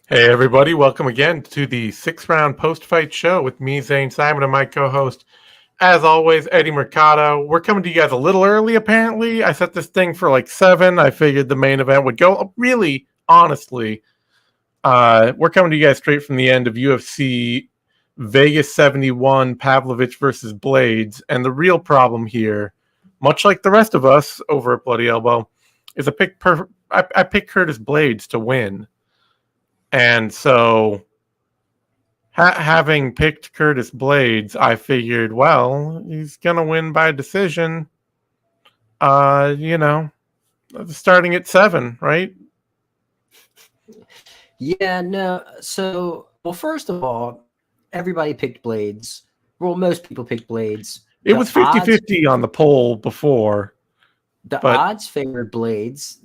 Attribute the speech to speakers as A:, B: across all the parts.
A: Hey everybody, welcome again to the 6th round post-fight show with me, Zane Simon, and my co-host, as always, Eddie Mercado. We're coming to you guys a little early, apparently. I set this thing for like 7. I figured the main event would go. Really, honestly, we're coming to you guys straight from the end of UFC Vegas 71, Pavlovich versus Blaydes. And the real problem here, much like the rest of us over at Bloody Elbow, is I picked Curtis Blaydes to win. And so, having picked Curtis Blaydes, I figured, well, he's going to win by decision, starting at 7, right?
B: Yeah, no. So, well, first of all, everybody picked Blaydes. Well, most people picked Blaydes.
A: It was 50-50 on the poll before.
B: The odds favored Blaydes.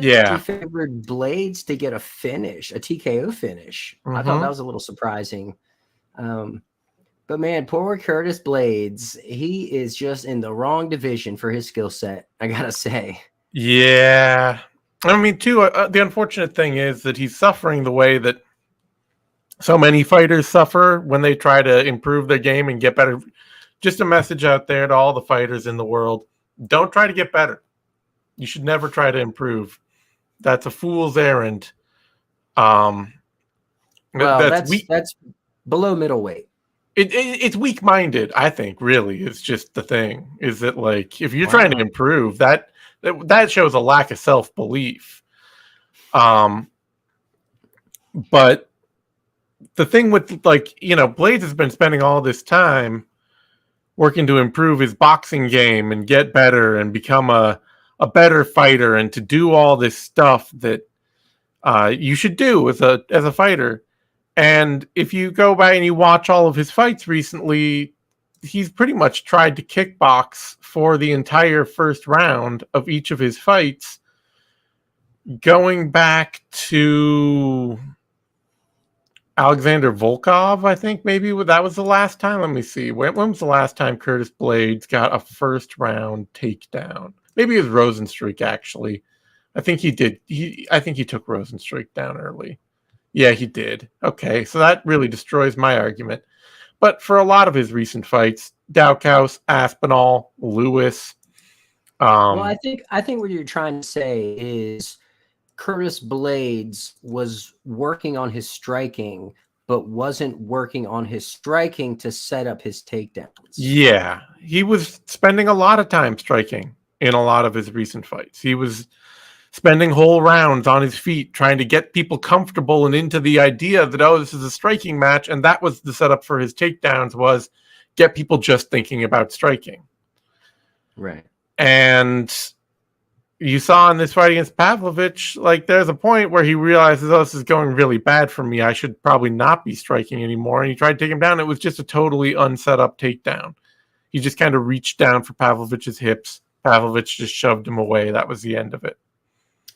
A: Yeah.
B: Favored Blaydes to get a finish, a TKO finish. I thought that was a little surprising. But man, poor Curtis Blaydes, he is just in the wrong division for his skill set, I gotta say.
A: Yeah. I mean, too, the unfortunate thing is that he's suffering the way that so many fighters suffer when they try to improve their game and get better. Just a message out there to all the fighters in the world. Don't try to get better. You should never try to improve. That's a fool's errand.
B: Well, that's below middleweight.
A: It's weak-minded, I think, really. It's just the thing. Is that, like, if you're trying to improve, that shows a lack of self-belief. But the thing with, like, Blaydes has been spending all this time working to improve his boxing game and get better and become a better fighter and to do all this stuff that you should do as a fighter. And if you go by and you watch all of his fights recently, he's pretty much tried to kickbox for the entire first round of each of his fights, going back to Alexander Volkov, I think maybe that was the last time. Let me see. When was the last time Curtis Blaydes got a first round takedown? Maybe it was Rosenstruik, actually. I think he did. I think he took Rosenstruik down early. Yeah, he did. Okay, so that really destroys my argument. But for a lot of his recent fights, Daukaus, Aspinall, Lewis.
B: Well, I think what you're trying to say is Curtis Blaydes was working on his striking, but wasn't working on his striking to set up his takedowns.
A: Yeah, he was spending a lot of time striking in a lot of his recent fights. He was spending whole rounds on his feet trying to get people comfortable and into the idea that, oh, this is a striking match, and that was the setup for his takedowns, was get people just thinking about striking.
B: Right.
A: And you saw in this fight against Pavlovich, like, there's a point where he realizes, oh, this is going really bad for me. I should probably not be striking anymore. And he tried to take him down. It was just a totally unset up takedown. He just kind of reached down for Pavlovich's hips. Pavlovich just shoved him away. That was the end of it.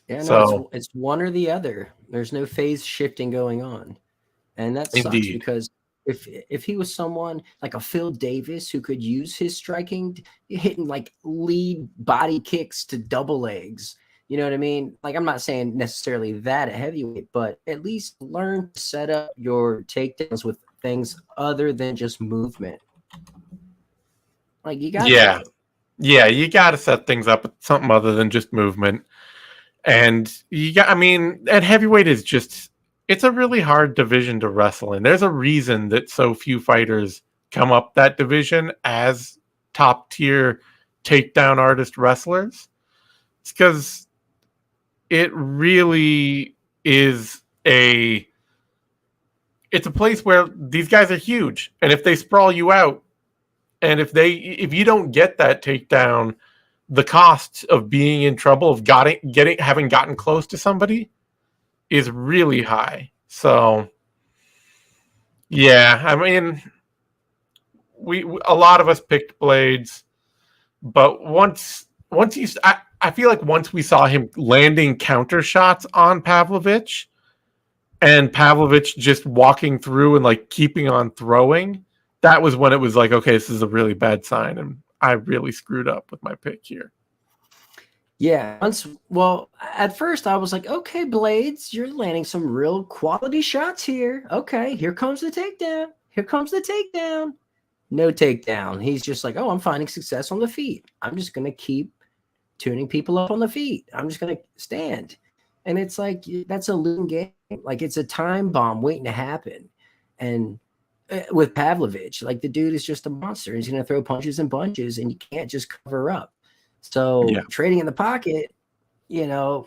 B: Yeah, no, it's one or the other. There's no phase shifting going on. And that sucks. Indeed. Because if he was someone like a Phil Davis who could use his striking, hitting like lead body kicks to double legs, you know what I mean? Like, I'm not saying necessarily that at heavyweight, but at least learn to set up your takedowns with things other than just movement. Like, you got
A: to. Yeah, you got to set things up with something other than just movement. And at heavyweight is just, it's a really hard division to wrestle in. There's a reason that so few fighters come up that division as top tier takedown artist wrestlers. It's because it really is it's a place where these guys are huge. And if they sprawl you out, and if you don't get that takedown, the cost of being in trouble, of having gotten close to somebody, is really high. So, yeah, I mean, a lot of us picked Blaydes, but I feel like once we saw him landing counter shots on Pavlovich, and Pavlovich just walking through and like keeping on throwing, that was when it was like, okay, this is a really bad sign, and I really screwed up with my pick here.
B: Yeah. At first I was like, okay, Blaydes, you're landing some real quality shots here. Okay, here comes the takedown. Here comes the takedown. No takedown. He's just like, oh, I'm finding success on the feet. I'm just going to keep tuning people up on the feet. I'm just going to stand. And it's like, that's a losing game. Like, it's a time bomb waiting to happen. And with Pavlovich, like, the dude is just a monster. He's going to throw punches and bunches, and you can't just cover up. So trading in the pocket,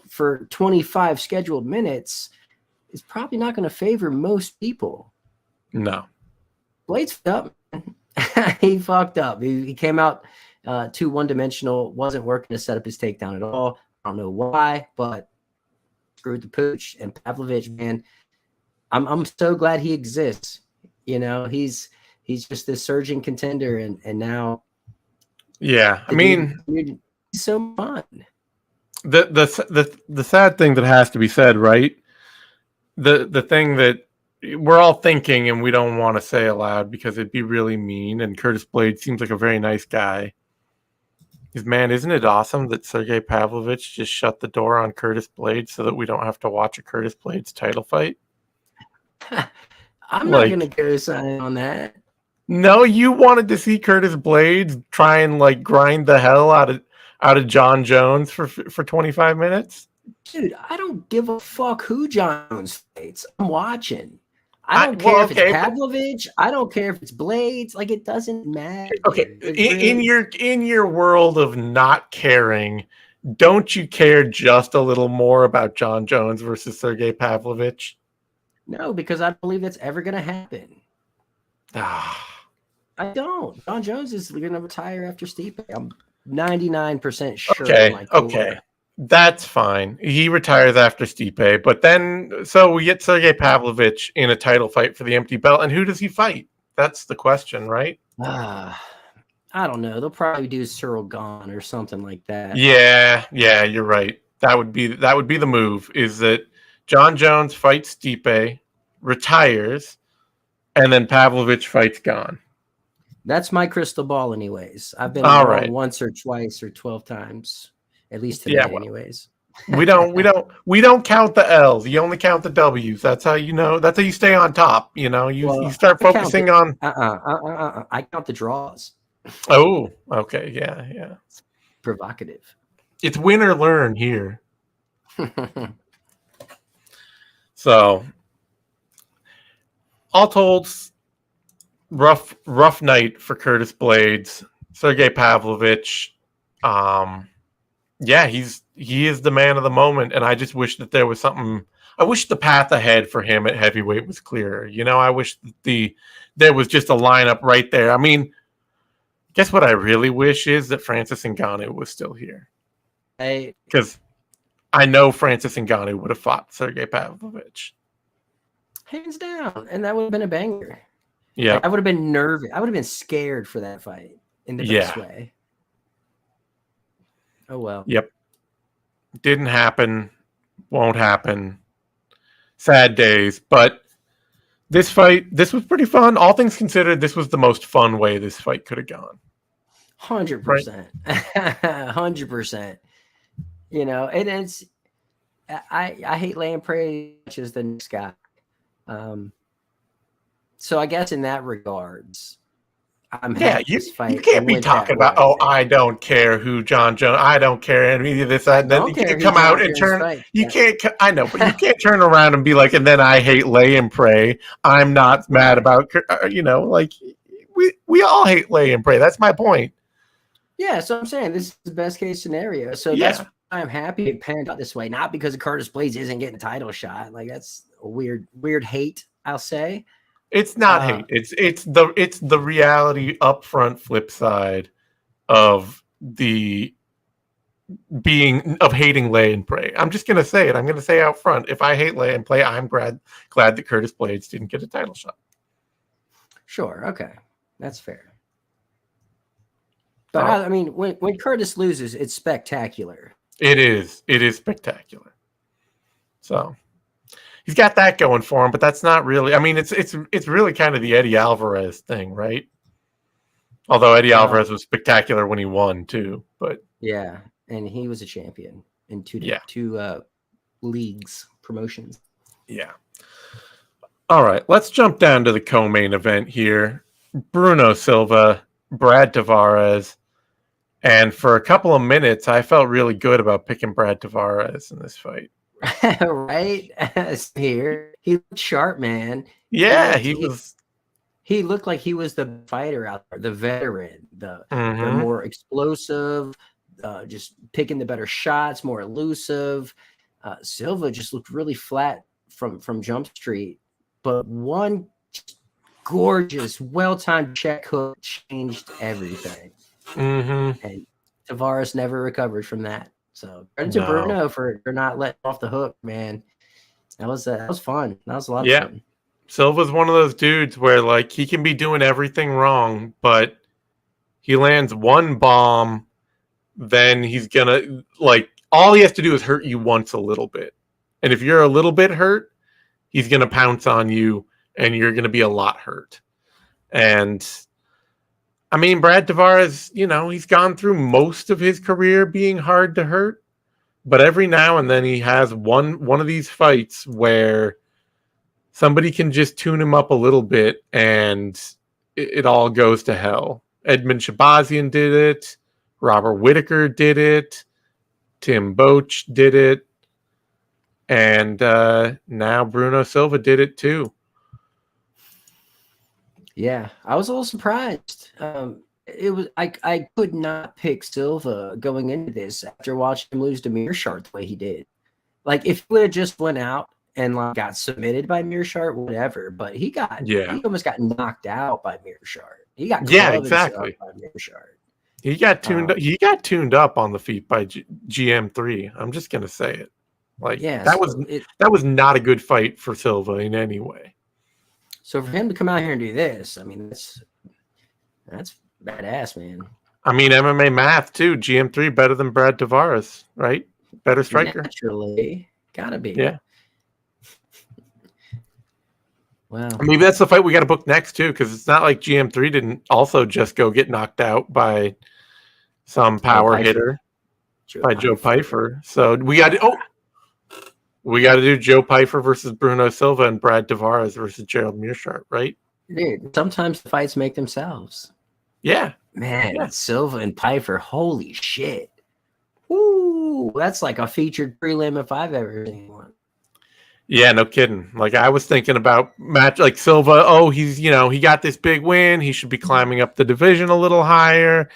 B: for 25 scheduled minutes is probably not going to favor most people.
A: No.
B: Blaydes up. He fucked up. He came out too one-dimensional, wasn't working to set up his takedown at all. I don't know why, but screwed the pooch. And Pavlovich, man, I'm so glad he exists. He's just this surging contender, and now.
A: Yeah, I mean,
B: dude, he's so fun.
A: The sad thing that has to be said, right? The thing that we're all thinking and we don't want to say aloud because it'd be really mean, and Curtis Blaydes seems like a very nice guy, is, man, isn't it awesome that Sergey Pavlovich just shut the door on Curtis Blaydes so that we don't have to watch a Curtis Blaydes title fight?
B: I'm not going to go sign on that.
A: No, you wanted to see Curtis Blaydes try and grind the hell out of John Jones for 25 minutes?
B: Dude, I don't give a fuck who Jones fights. I'm watching. I don't care if it's Pavlovich. I don't care if it's Blaydes. Like, it doesn't matter.
A: Okay, in your world of not caring, don't you care just a little more about John Jones versus Sergey Pavlovich?
B: No, because I don't believe that's ever going to happen. I don't. John Jones is going to retire after Stipe. I'm 99% sure.
A: Okay. That's fine. He retires after Stipe, but then we get Sergey Pavlovich in a title fight for the empty belt, and who does he fight? That's the question, right?
B: I don't know. They'll probably do Cyril Gahn or something like that.
A: Yeah, you're right. That would be the move. Is that John Jones fights Stipe, retires, and then Pavlovich fights Gahn.
B: That's my crystal ball, anyways. I've been wrong once or twice or 12 times. At least today, anyways.
A: we don't count the L's. You only count the W's. That's how That's how you stay on top. You start focusing on.
B: I count the draws.
A: Oh, okay, yeah.
B: It's provocative.
A: It's win or learn here. So, all told, rough night for Curtis Blaydes. Sergey Pavlovich. Yeah, he is the man of the moment, and I just wish that there was something. I wish the path ahead for him at heavyweight was clearer. I wish that there was just a lineup right there. I mean, guess what I really wish is that Francis Ngannou was still here. Because I know Francis Ngannou would have fought Sergey Pavlovich.
B: Hands down, and that would have been a banger.
A: Yeah.
B: I would have been nervous. I would have been scared for that fight in the best way. Oh, well.
A: Yep. Didn't happen. Won't happen. Sad days. But this was pretty fun. All things considered, this was the most fun way this fight could have gone.
B: 100%. 100%. And it's I hate laying prey much as the next guy. So I guess in that regards, I'm happy
A: you can't be talking about, I don't care who John Jones, I don't care any of this. And then you can't come out and turn. You can't. I know, but you can't turn around and be like, and then I hate lay and pray. I'm not mad about, we all hate lay and pray. That's my point.
B: Yeah, so I'm saying this is the best case scenario. So that's why I'm happy it panned out this way, not because Curtis Blaydes isn't getting a title shot. Like, that's a weird hate, I'll say.
A: It's not hate. It's the reality upfront flip side of hating lay and pray. I'm just gonna say it. I'm gonna say out front. If I hate lay and play, I'm glad that Curtis Blaydes didn't get a title shot.
B: Sure. Okay, that's fair. But I mean, when Curtis loses, it's spectacular.
A: It is spectacular. So he's got that going for him, but that's not really. I mean, it's really kind of the Eddie Alvarez thing, right? Although Eddie Alvarez was spectacular when he won too, but
B: yeah, and he was a champion in two leagues promotions.
A: Yeah. All right, let's jump down to the co-main event here. Bruno Silva, Brad Tavares. And for a couple of minutes, I felt really good about picking Brad Tavares in this fight.
B: Right? Here. He looked sharp, man.
A: Yeah,
B: he looked like he was the fighter out there, the veteran, the more explosive, just picking the better shots, more elusive. Silva just looked really flat from Jump Street, but one gorgeous, well-timed check hook changed everything. And Tavares never recovered from that. So credit to Bruno for not letting off the hook, man. That was fun. That was a lot of fun.
A: Silva's one of those dudes where like he can be doing everything wrong, but he lands one bomb, then he's gonna like all he has to do is hurt you once a little bit. And if you're a little bit hurt, he's gonna pounce on you and you're gonna be a lot hurt. And I mean, Brad Tavares, he's gone through most of his career being hard to hurt, but every now and then he has one of these fights where somebody can just tune him up a little bit and it all goes to hell. Edmund Shabazian did it. Robert Whittaker did it. Tim Boach did it. And now Bruno Silva did it too.
B: Yeah, I was a little surprised. I could not pick Silva going into this after watching him lose to Mearshart the way he did. Like if he would have just went out and like got submitted by Mearshart, whatever, but he almost got knocked out by Mearshart. He got
A: exactly
B: by Mearshart.
A: He got tuned up. He got tuned up on the feet by GM3. I'm just gonna say it. Like that was not a good fight for Silva in any way.
B: So for him to come out here and do this, I mean, that's badass, man.
A: I mean, MMA math too. GM3 better than Brad Tavares, right? Better striker.
B: Naturally, gotta be.
A: Yeah.
B: Wow.
A: Maybe that's the fight we got to book next too, because it's not like GM3 didn't also just go get knocked out by some power hitter by Joe Pyfer. So we got to do Joe Pyfer versus Bruno Silva and Brad Tavares versus Gerald Mearshart, right?
B: Dude, sometimes the fights make themselves.
A: Yeah.
B: Man, yeah. Silva and Pyfer, holy shit. Woo, that's like a featured prelim if I've ever seen one.
A: Yeah, no kidding. Like I was thinking about match like Silva. Oh, he's he got this big win. He should be climbing up the division a little higher.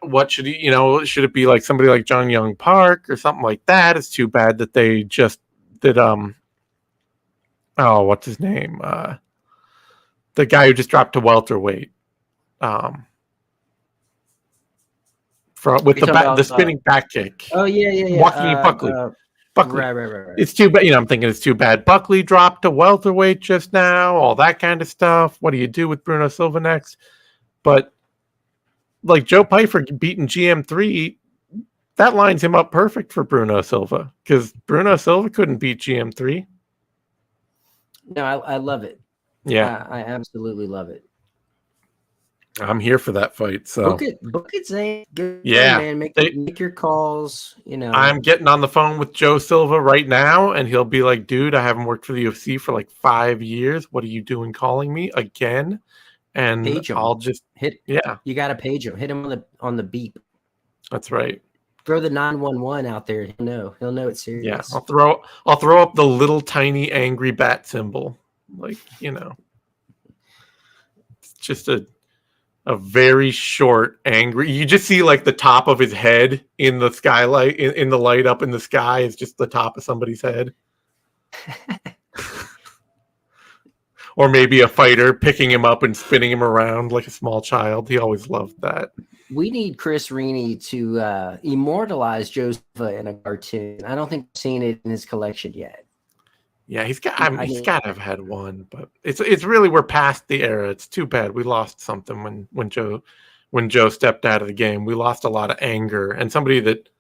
A: What should he? Should it be like somebody like John Young Park or something like that? It's too bad that they just did. What's his name? The guy who just dropped to welterweight. With the spinning back kick.
B: Oh yeah.
A: Joaquin Buckley. Buckley.
B: Right.
A: It's too bad. I'm thinking it's too bad. Buckley dropped to welterweight just now. All that kind of stuff. What do you do with Bruno Silva next? But like Joe Pyfer beating GM3, that lines him up perfect for Bruno Silva because Bruno Silva couldn't beat GM3.
B: No, I love it.
A: Yeah,
B: I absolutely love it.
A: I'm here for that fight. So
B: book it, Zane.
A: Man.
B: Make your calls.
A: I'm getting on the phone with Joe Silva right now, and he'll be like, "Dude, I haven't worked for the UFC for like 5 years. What are you doing calling me again?" And
B: page him.
A: I'll just
B: hit.
A: Yeah,
B: you got to page him. Hit him on the beep.
A: That's right.
B: Throw the 911 out there. He'll know it's serious.
A: Yeah, I'll throw up the little tiny angry bat symbol. Like it's just a very short, angry. You just see like the top of his head in the skylight, in the light up in the sky is just the top of somebody's head. Or maybe a fighter picking him up and spinning him around like a small child. He always loved that.
B: We need Chris Rini to immortalize Joseph in a cartoon. I don't think I've seen it in his collection yet.
A: Yeah, he's got to have had one, but it's really we're past the era. It's too bad we lost something when Joe stepped out of the game. We lost a lot of anger and somebody that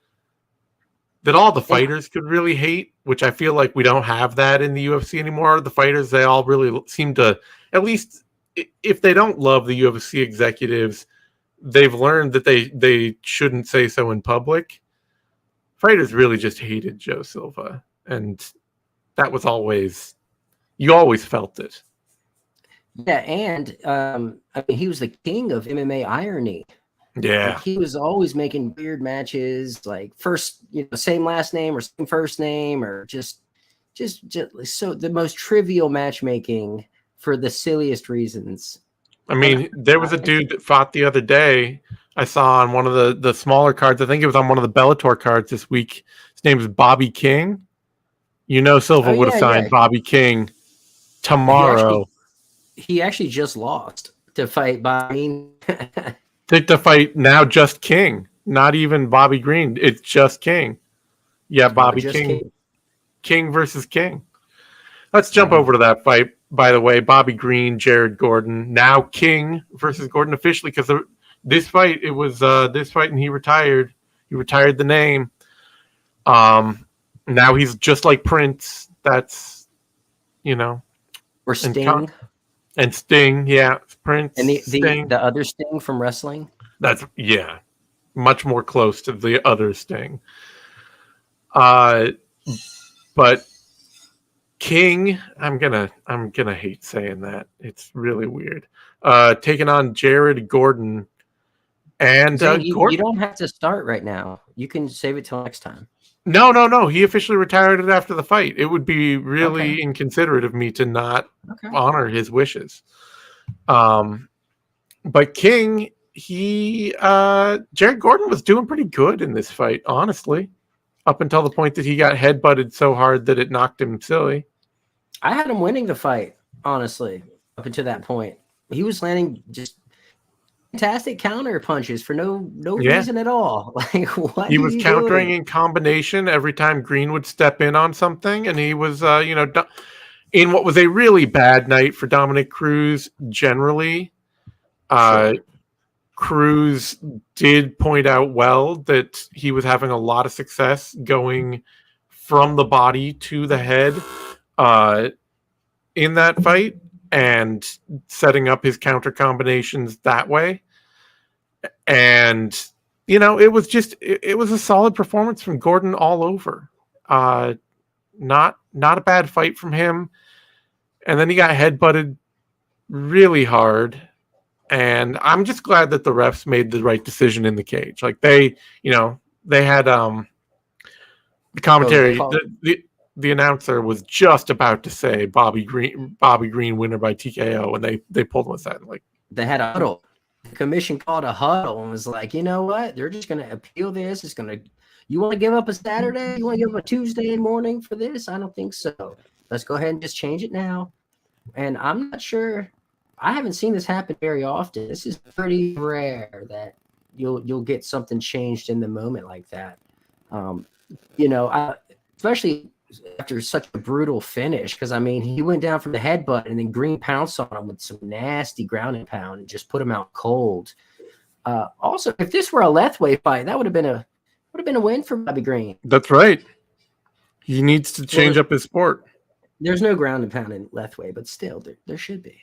A: all the fighters could really hate, which I feel like we don't have that in the UFC anymore. The fighters, they all really seem to, at least if they don't love the UFC executives, they've learned that they shouldn't say so in public. Fighters really just hated Joe Silva, and that was you always felt it.
B: Yeah, and I mean, he was the king of MMA irony.
A: Yeah,
B: like, he was always making weird matches, like first, same last name or same first name, or just so the most trivial matchmaking for the silliest reasons.
A: I mean, there was a dude that fought the other day. I saw on one of the smaller cards. I think it was on one of the Bellator cards this week. His name is Bobby King. Silva would have signed Bobby King tomorrow.
B: He actually just lost to fight Bobby.
A: to fight now just King, not even Bobby Green. It's just King. Yeah, Bobby King. King versus King. Let's jump over to that fight. By the way, Bobby Green, Jared Gordon, now King versus Gordon officially, because this fight, it was this fight, and he retired. He retired the name. Now he's just like Prince. That's,
B: or Sting.
A: And Sting, yeah, Prince.
B: And
A: Sting.
B: The other Sting from wrestling.
A: That's much more close to the other Sting. But King, I'm gonna hate saying that. It's really weird. Taking on Jared Gordon, and
B: you don't have to start right now. You can save it till next time.
A: No. He officially retired it after the fight. It would be really inconsiderate of me to not honor his wishes. But King, Jared Gordon was doing pretty good in this fight, honestly, up until the point that he got headbutted so hard that it knocked him silly.
B: I had him winning the fight, honestly, up until that point. He was landing just fantastic counter punches for no reason at all. Like, what
A: he was countering in combination every time Green would step in on something, and he was in what was a really bad night for Dominic Cruz generally. Cruz did point out well that he was having a lot of success going from the body to the head in that fight, and setting up his counter combinations that way. And, it was a solid performance from Gordon all over. Not a bad fight from him. And then he got headbutted really hard. And I'm just glad that the refs made the right decision in the cage. Like they had the commentary, the announcer was just about to say Bobby Green winner by TKO, and they pulled him aside. Like,
B: they had a huddle. The commission called a huddle and was like, you know what? They're just going to appeal this. You want to give up a Saturday? You want to give up a Tuesday morning for this? I don't think so. Let's go ahead and just change it now. And I'm not sure. I haven't seen this happen very often. This is pretty rare that you'll get something changed in the moment like that. Especially after such a brutal finish, because he went down from the headbutt and then Green pounced on him with some nasty ground and pound and just put him out cold. Also, if this were a Lethway fight, that would have been a win for Bobby Green.
A: That's right. He needs to change up his sport.
B: There's no ground and pound in Lethway, but still, there should be.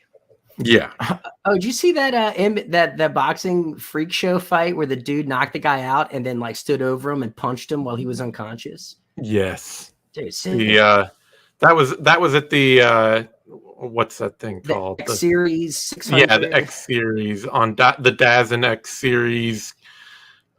A: Yeah.
B: Oh, did you see that that boxing freak show fight where the dude knocked the guy out and then stood over him and punched him while he was unconscious?
A: Yes.
B: Dude,
A: that was at the what's that thing called?
B: X Series 600.
A: Yeah, the X Series on the Daz and X Series.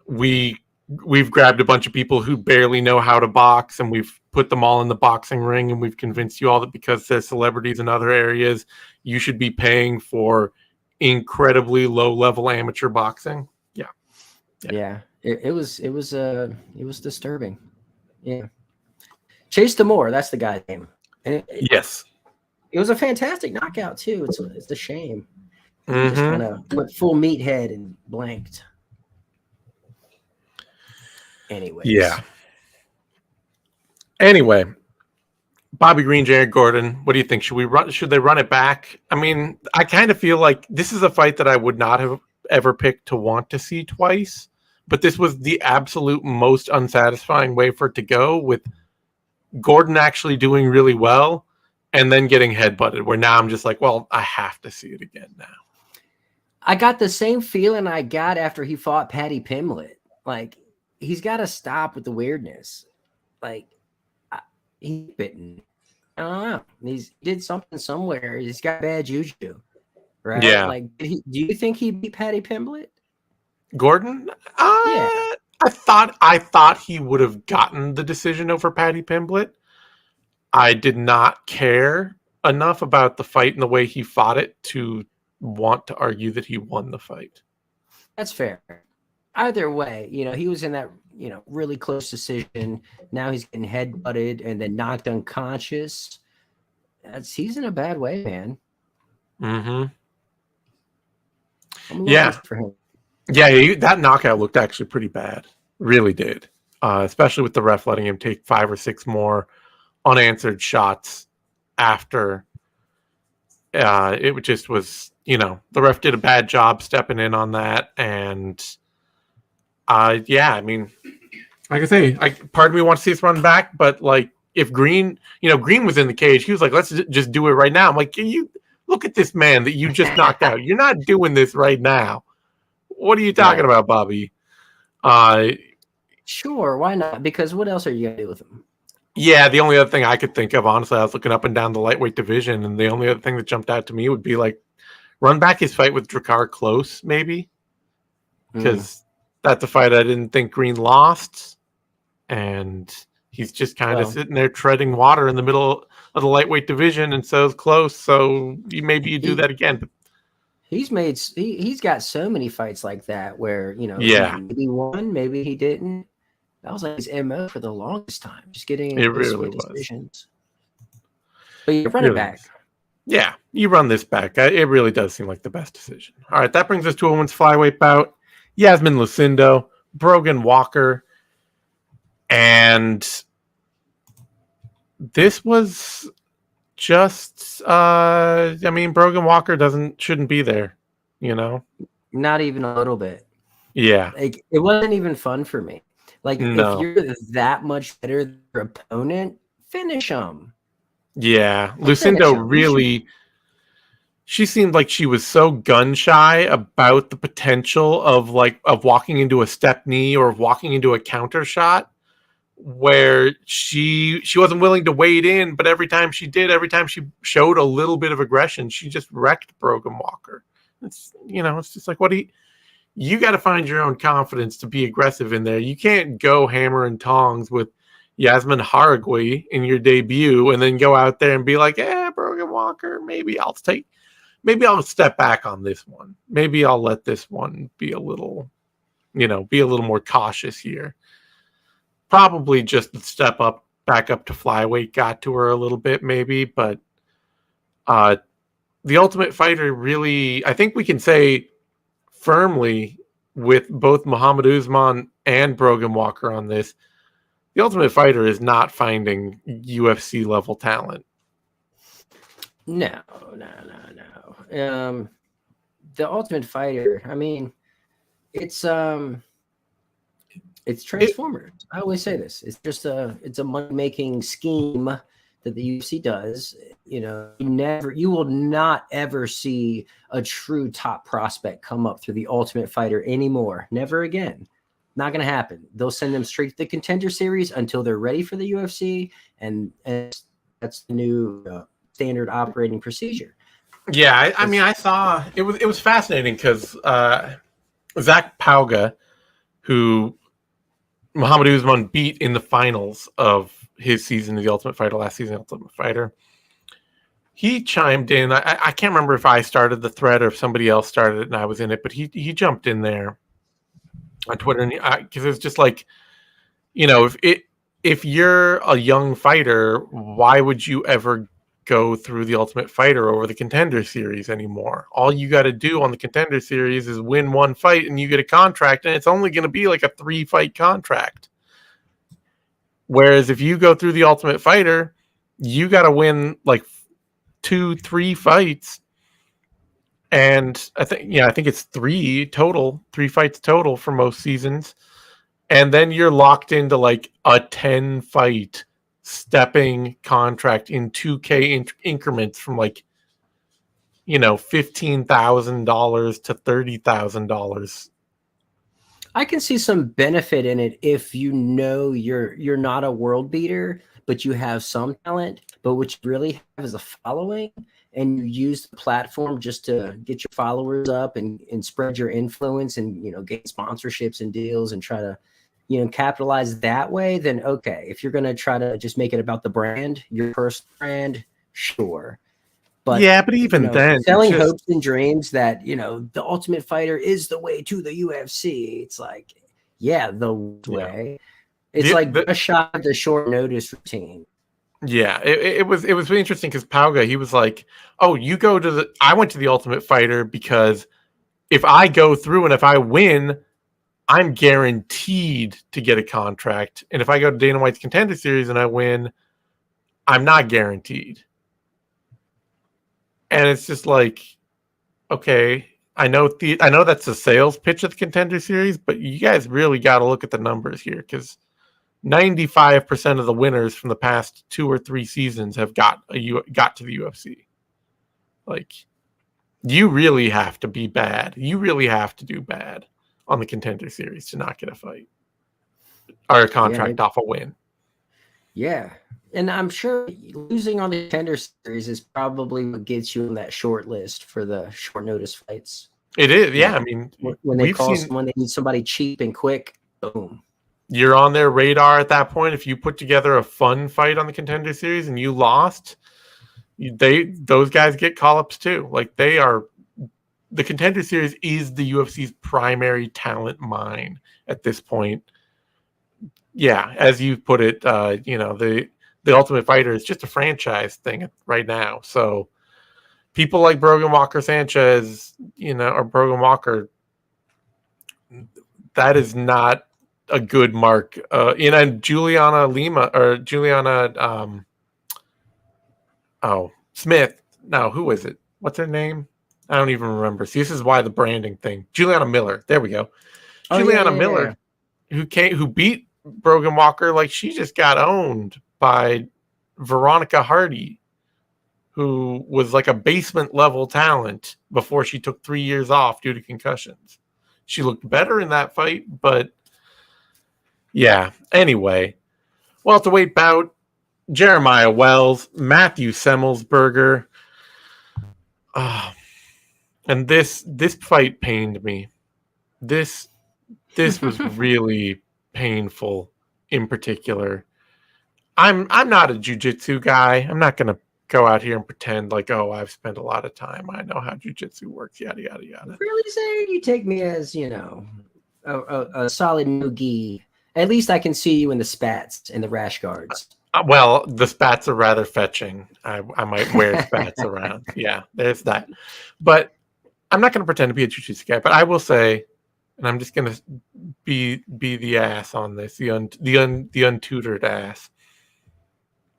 A: We've grabbed a bunch of people who barely know how to box, and we've put them all in the boxing ring, and we've convinced you all that because they're celebrities in other areas, you should be paying for incredibly low-level amateur boxing.
B: Yeah. It was disturbing. Yeah. Chase Demore, that's the guy's name. And
A: yes.
B: It was a fantastic knockout too. It's a shame.
A: Mm-hmm.
B: Just kind of went full meathead and blanked.
A: Yeah. Anyway, Bobby Green, Jared Gordon. What do you think? Should they run it back? I kind of feel like this is a fight that I would not have ever picked to want to see twice, but this was the absolute most unsatisfying way for it to go, with Gordon actually doing really well and then getting headbutted, where now I'm just like, well, I have to see it again now.
B: I got the same feeling I got after he fought Paddy Pimblett. Like, he's got to stop with the weirdness. Like, he's bitten. I don't know. He did something somewhere. He's got bad juju, right?
A: Yeah.
B: Like, do you think he beat Paddy Pimblett?
A: Gordon?
B: Yeah.
A: I thought he would have gotten the decision over Paddy Pimblett. I did not care enough about the fight and the way he fought it to want to argue that he won the fight.
B: That's fair. Either way, he was in that, really close decision. Now he's getting head-butted and then knocked unconscious. He's in a bad way, man.
A: Mm-hmm.
B: Yeah. For him.
A: Yeah, that knockout looked actually pretty bad. Really did. Especially with the ref letting him take 5 or 6 more unanswered shots after. It just was, the ref did a bad job stepping in on that. And, I mean, like I say, part of me wants to see us run back. But, like, if Green was in the cage, he was like, let's just do it right now. I'm like, you look at this man that you just knocked out. You're not doing this right now. What are you talking about, Bobby?
B: Sure, why not? Because what else are you going to do with him?
A: Yeah, the only other thing I could think of, honestly, I was looking up and down the lightweight division, and the only other thing that jumped out to me would be, like, run back his fight with Drakkar Klose, maybe. Because that's a fight I didn't think Green lost. And he's just kind of sitting there treading water in the middle of the lightweight division, and so is Klose. So maybe you do that again. But
B: he's got so many fights like that where, maybe he won, maybe he didn't. That was like his MO for the longest time, just getting
A: it really
B: decisions. But you run it back.
A: Yeah, you run this back. It really does seem like the best decision. All right, that brings us to a women's flyweight bout. Yasmin Lucindo, Brogan Walker, and this was just Brogan Walker shouldn't be there,
B: Not even a little bit.
A: Yeah.
B: Like, it wasn't even fun for me. Like, if you're that much better than your opponent, finish them.
A: Yeah. Lucindo really, she seemed like she was so gun shy about the potential of walking into a step knee or walking into a counter shot, where she wasn't willing to wade in, but every time she showed a little bit of aggression, she just wrecked Brogan Walker. It's just like, you got to find your own confidence to be aggressive in there. You can't go hammer and tongs with Yasmin Haragui in your debut and then go out there and be like, Brogan Walker, maybe I'll step back on this one. Maybe I'll let this one be a little more cautious here. Probably just the step back up to flyweight got to her a little bit, maybe, but the Ultimate Fighter really, I think we can say firmly with both Muhammad Usman and Brogan Walker on this, the Ultimate Fighter is not finding UFC level talent.
B: No. The Ultimate Fighter, it's Transformers. I always say this. It's just it's a money-making scheme that the UFC does. You will not ever see a true top prospect come up through the Ultimate Fighter anymore. Never again. Not going to happen. They'll send them straight to the Contender Series until they're ready for the UFC, and that's the new standard operating procedure.
A: Yeah, I saw it was fascinating because Zach Pauga, who Muhammad Usman beat in the finals of his season of the Ultimate Fighter, last season of the Ultimate Fighter, he chimed in. I can't remember if I started the thread or if somebody else started it and I was in it, but he jumped in there on Twitter, because it's just like, if you're a young fighter, why would you ever go through the Ultimate Fighter over the Contender Series anymore? All you got to do on the Contender Series is win one fight and you get a contract, and it's only going to be like a 3-fight contract. Whereas if you go through the Ultimate Fighter, you got to win like 2-3 fights. And I think it's 3 fights total for most seasons. And then you're locked into like a 10-fight stepping contract in 2K increments from like $15,000 to $30,000.
B: I can see some benefit in it if you're not a world beater, but you have some talent, but what you really have is a following, and you use the platform just to get your followers up and spread your influence and get sponsorships and deals and try to capitalize that way. Then okay, if you're going to try to just make it about the brand, your personal brand, sure. But
A: yeah, but even then,
B: selling hopes and dreams that the Ultimate Fighter is the way to the UFC. It's like, the way. It's a shot at the short notice routine.
A: Yeah, it was really interesting because Pauga, he was like, "Oh, you go to I went to the Ultimate Fighter because if I go through and if I win, I'm guaranteed to get a contract, and if I go to Dana White's Contender Series and I win, I'm not guaranteed." And it's just like, okay, I know that's a sales pitch of the Contender Series, but you guys really got to look at the numbers here because 95% of the winners from the past 2 or 3 seasons have got to the UFC. Like, you really have to be bad. You really have to do bad on the Contender Series to not get a fight or a contract off a win.
B: Yeah. And I'm sure losing on the Contender Series is probably what gets you on that short list for the short notice fights.
A: It is, yeah. I mean,
B: when they when they need somebody cheap and quick, boom.
A: You're on their radar at that point. If you put together a fun fight on the Contender Series and you lost, those guys get call-ups too. Like, the Contender Series is the UFC's primary talent mine at this point. Yeah, as you put it, the Ultimate Fighter is just a franchise thing right now. So people like Brogan Walker Sanchez, or Brogan Walker, that is not a good mark. And Juliana Lima or Juliana Smith. No, who is it? What's her name? I don't even remember. See, this is why the branding thing. Juliana Miller. There we go. Juliana Miller, who beat Brogan Walker, like, she just got owned by Veronica Hardy, who was like a basement level talent before she took 3 years off due to concussions. She looked better in that fight, but yeah. Anyway, welterweight bout: Jeremiah Wells, Matthew Semmelsberger. And this fight pained me. This was really painful. In particular, I'm not a jiu-jitsu guy. I'm not gonna go out here and pretend like, oh, I've spent a lot of time, I know how jiu-jitsu works, yada yada yada.
B: Really saying you take me as a solid no-gi. At least I can see you in the spats and the rash guards.
A: Well, the spats are rather fetching. I might wear spats around. Yeah, there's that. But I'm not going to pretend to be a jiu-jitsu guy. But I will say, and I'm just going to be the ass on this, the untutored ass.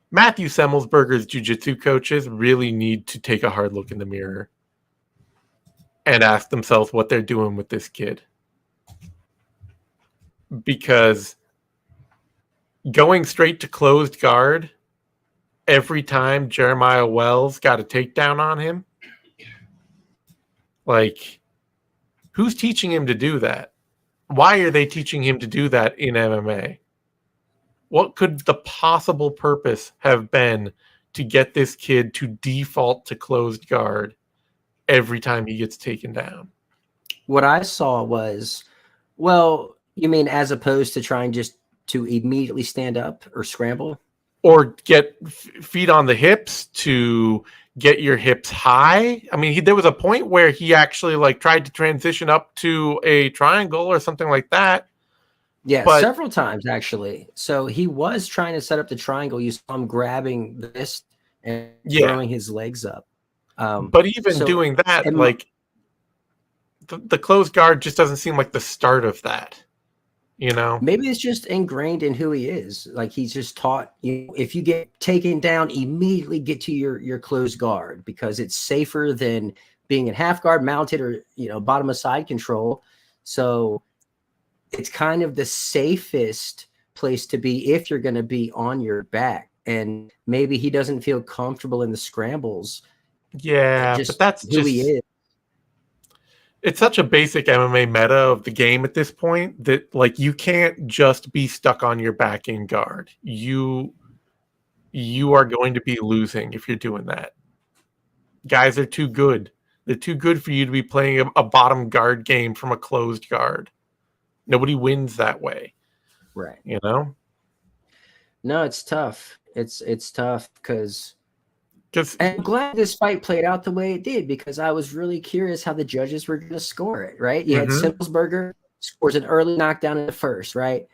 A: Matthew Semmelsberger's jiu-jitsu coaches really need to take a hard look in the mirror and ask themselves what they're doing with this kid. Because going straight to closed guard every time Jeremiah Wells got a takedown on him, like, who's teaching him to do that? Why are they teaching him to do that in MMA? What could the possible purpose have been to get this kid to default to closed guard every time he gets taken down?
B: What I saw was, well, you mean as opposed to trying just to immediately stand up or scramble?
A: Or get feet on the hips to get your hips high? I mean, there was a point where he actually tried to transition up to a triangle or something like that.
B: Yeah, several times actually. So he was trying to set up the triangle. You saw him grabbing this and throwing his legs up.
A: But even doing that, the closed guard just doesn't seem like the start of that.
B: Maybe it's just ingrained in who he is. Like, he's just taught, if you get taken down, immediately get to your closed guard because it's safer than being in half guard, mounted, or bottom of side control. So it's kind of the safest place to be if you're going to be on your back. And maybe he doesn't feel comfortable in the scrambles.
A: Yeah, but
B: just
A: that's
B: who he
A: just
B: is.
A: it's such a basic MMA meta of the game at this point that like you can't just be stuck on your back in guard. You are going to be losing if you're doing that. Guys are too good. They're too good for you to be playing a bottom guard game from a closed guard. Nobody wins that way.
B: Right.
A: You know?
B: No, it's tough. It's tough because I'm glad this fight played out the way it did, because I was really curious how the judges were going to score it, right? You had Semelsberger scores an early knockdown in the first, right?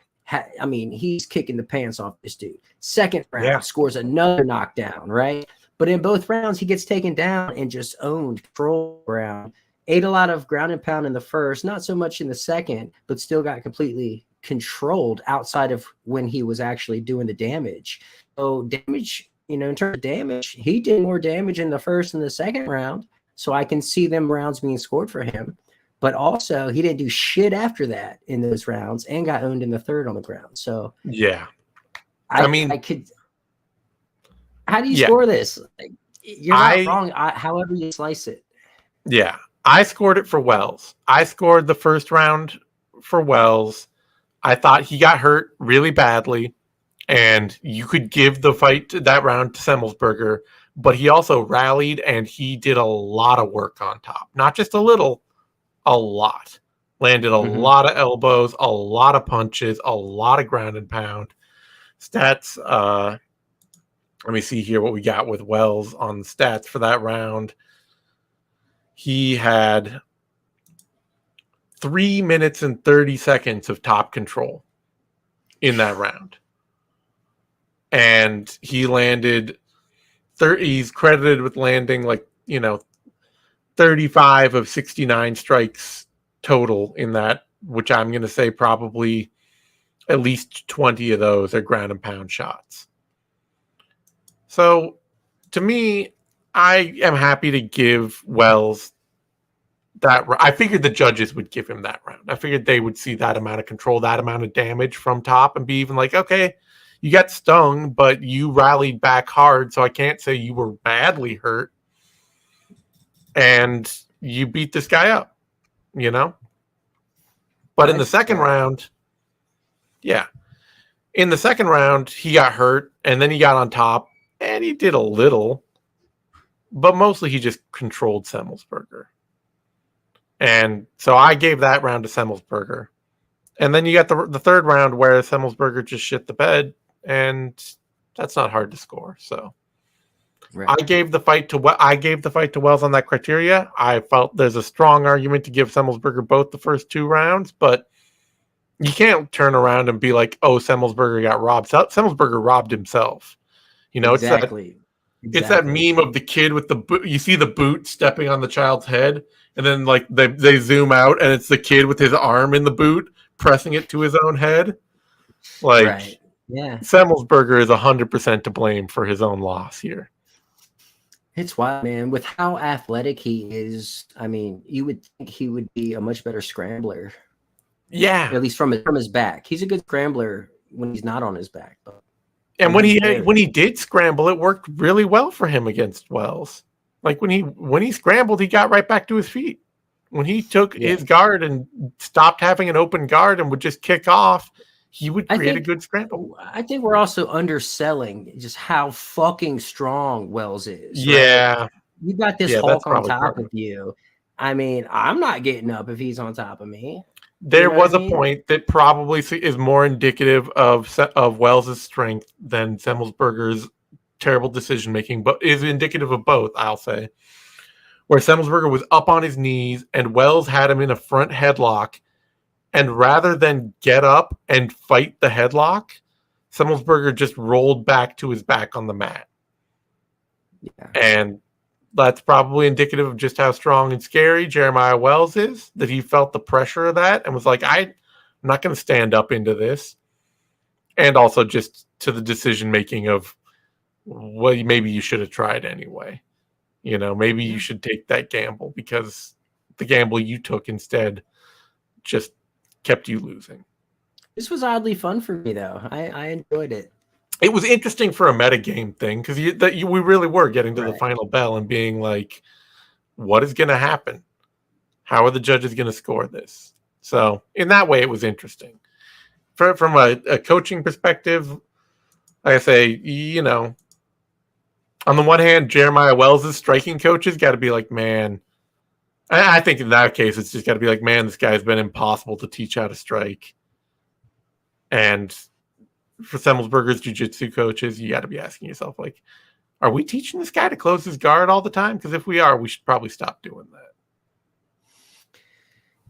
B: I mean, he's kicking the pants off this dude. Second round, scores another knockdown, right? But in both rounds, he gets taken down and just owned, control ground. Ate a lot of ground and pound in the first, not so much in the second, but still got completely controlled outside of when he was actually doing the damage. So damage, in terms of damage, he did more damage in the first and the second round. So I can see them rounds being scored for him. But also, he didn't do shit after that in those rounds and got owned in the third on the ground. So
A: yeah,
B: I could. How do you score this? You're not wrong. However you slice it.
A: Yeah, I scored it for Wells. I scored the first round for Wells. I thought he got hurt really badly, and you could give the fight that round to Semelsberger, but he also rallied and he did a lot of work on top. Not just a little, a lot. Landed a lot of elbows, a lot of punches, a lot of ground and pound. Stats, let me see here what we got with Wells on the stats for that round. He had 3 minutes and 30 seconds of top control in that round. And he landed he's credited with landing 35 of 69 strikes total in that, which I'm going to say probably at least 20 of those are ground and pound shots. So to me, I am happy to give Wells that. I figured the judges would give him that round. I figured they would see that amount of control, that amount of damage from top, and be even like, okay, you got stung, but you rallied back hard, so I can't say you were badly hurt. And you beat this guy up, But in the second round, in the second round, he got hurt, and then he got on top, and he did a little, but mostly he just controlled Semelsberger. And so I gave that round to Semelsberger. And then you got the third round where Semelsberger just shit the bed, and that's not hard to score. So I gave the fight to Wells on that criteria. I felt there's a strong argument to give Semelsberger both the first two rounds, but you can't turn around and be like, "Oh, Semelsberger got robbed." Semelsberger robbed himself.
B: Exactly.
A: It's that meme of the kid with the boot. You see the boot stepping on the child's head, and then like they zoom out, and it's the kid with his arm in the boot pressing it to his own head. Like, Semelsberger is 100% to blame for his own loss here.
B: It's wild, man. With how athletic he is, I mean, you would think he would be a much better scrambler.
A: Yeah,
B: at least from his back. He's a good scrambler when he's not on his back. But
A: and when he did scramble, it worked really well for him against Wells. Like when he scrambled, he got right back to his feet. When he took his guard and stopped having an open guard and would just kick off, he would create a good scramble.
B: I think we're also underselling just how fucking strong Wells is.
A: Yeah.
B: Right? You got this Hulk on top of you. I mean, I'm not getting up if he's on top of me.
A: There was a point that probably is more indicative of Wells' strength than Semelsberger's terrible decision making, but is indicative of both, I'll say. Where Semelsberger was up on his knees and Wells had him in a front headlock, and rather than get up and fight the headlock, Semelsberger just rolled back to his back on the mat. Yeah. And that's probably indicative of just how strong and scary Jeremiah Wells is, that he felt the pressure of that and was like, I'm not going to stand up into this. And also just to the decision making of, well, maybe you should have tried anyway. Maybe you should take that gamble, because the gamble you took instead just kept you losing.
B: This was oddly fun for me, though. I enjoyed it.
A: it was interesting for a metagame thing because we really were getting to the
B: Right.
A: final bell and being like, what is going to happen? How are the judges going to score this? So in that way, it was interesting. From a coaching perspective, like I say, you know, on the one hand, Jeremiah Wells' striking coaches got to be like, man, I think in that case, it's just got to be like, man, this guy's been impossible to teach how to strike. And for Semmelsberger's jiu-jitsu coaches, you got to be asking yourself, like, are we teaching this guy to close his guard all the time? Because if we are, we should probably stop doing that.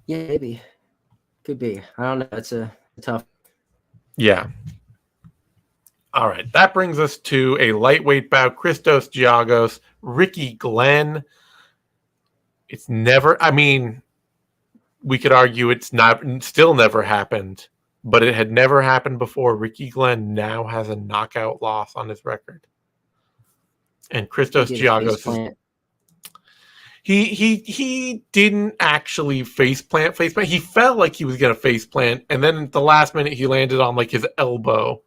B: Yeah, maybe. Could be. I don't know. It's a tough.
A: Yeah. All right. That brings us to a lightweight bout. Christos Giagos, Ricky Glenn. It's never, I mean, we could argue it's not, still never happened, but it had never happened before. Ricky Glenn now has a knockout loss on his record. And Christos Giagos is, he didn't actually face plant. He felt like he was going to face plant, and then at the last minute he landed on like his elbow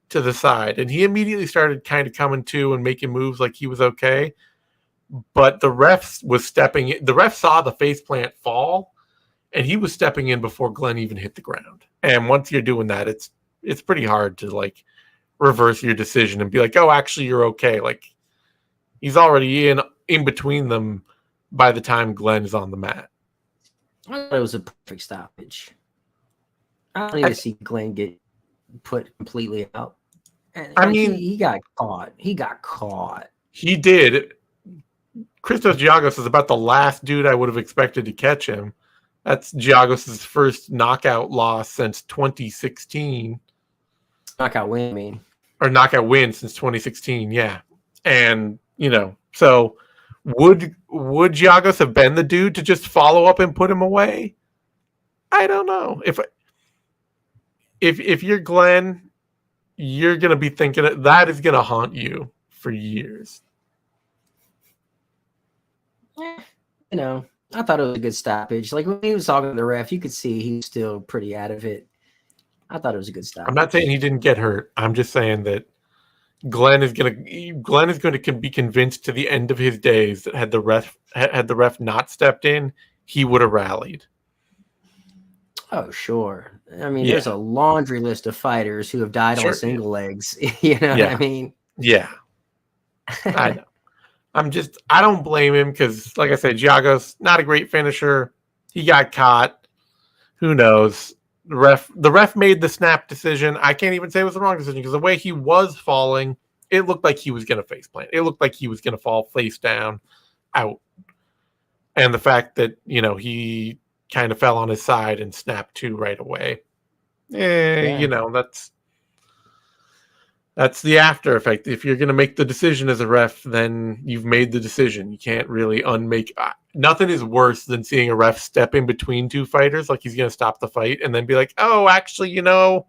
A: to the side, and he immediately started kind of coming to and making moves like he was okay. But the ref was stepping in. The ref saw the face plant fall, and he was stepping in before Glenn even hit the ground. And once you're doing that, it's pretty hard to like reverse your decision and be like, oh, actually you're okay. Like he's already in between them by the time Glenn is on the mat.
B: I thought it was a perfect stoppage. I don't need to see Glenn get put completely out. And, I mean, he got caught. He did.
A: Christos Giagos is about the last dude I would have expected to catch him. That's Giagos' first knockout loss since 2016.
B: Knockout win, I mean.
A: Or knockout win since 2016, yeah. And, you know, so would Giagos have been the dude to just follow up and put him away? I don't know. If you're Glenn, you're going to be thinking that is going to haunt you for years.
B: You know, I thought it was a good stoppage. Like when he was talking to the ref, you could see he was still pretty out of it. I thought it was a good stoppage.
A: I'm not saying he didn't get hurt. I'm just saying that Glenn is going to be convinced to the end of his days that had the ref not stepped in, he would have rallied.
B: Oh, sure. I mean, there's a laundry list of fighters who have died on single legs. You know what I mean?
A: Yeah. I know. I don't blame him because, like I said, Giagos, not a great finisher. He got caught. Who knows? The ref made the snap decision. I can't even say it was the wrong decision because the way he was falling, it looked like he was going to face plant. It looked like he was going to fall face down out. And the fact that, you know, he kind of fell on his side and snapped to right away. You know, that's the after effect. If you're going to make the decision as a ref, then you've made the decision. You can't really unmake. Nothing is worse than seeing a ref step in between two fighters, like he's going to stop the fight, and then be like, "Oh, actually, you know,